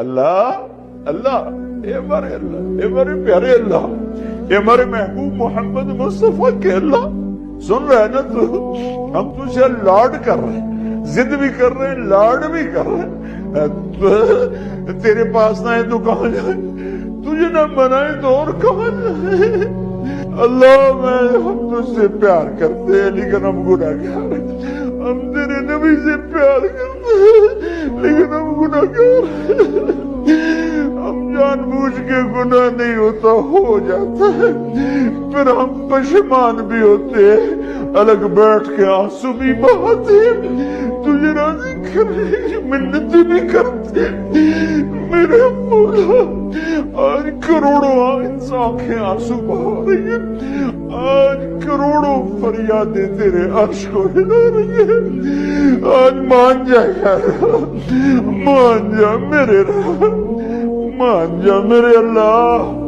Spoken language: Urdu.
اللہ اللہ، اے ہمارے اللہ، اے ہمارے پیارے اللہ، اے ہمارے محبوب محمد مصطفیٰ کے اللہ، سن رہے ہیں نا تو؟ ہم تجھے لاڈ کر رہے ہیں، ضد بھی کر رہے ہیں، لاڈ بھی کر رہے ہیں۔ تیرے پاس نہ ہے تو کہاں جائیں، تجھے نہ منائے تو اور کہاں جائیں۔ اللہ ہم تجھ سے پیار کرتے ہیں لیکن ہم گناہگار ہیں، ہم تیرے نبی سے پیار کرتے ہیں لیکن ہم گناہگار ہیں، ہم جان بوجھ کے گناہ نہیں ہوتا ہو جاتا ہے، پھر ہم پشیمان بھی ہوتے ہیں، الگ بیٹھ کے آنسو بھی بہاتے ہیں، تجھے راضی کرنے کی منتیں بھی کرتے ہیں۔ میرے مولا آج کروڑوں انسان کے آنسو بہا رہی ہیں، آج کروڑوں فریادیں تیرے عرش کو ہلا رہی ہیں، آج مان جا یار، مان جا میرے رب، مان جا میرے اللہ۔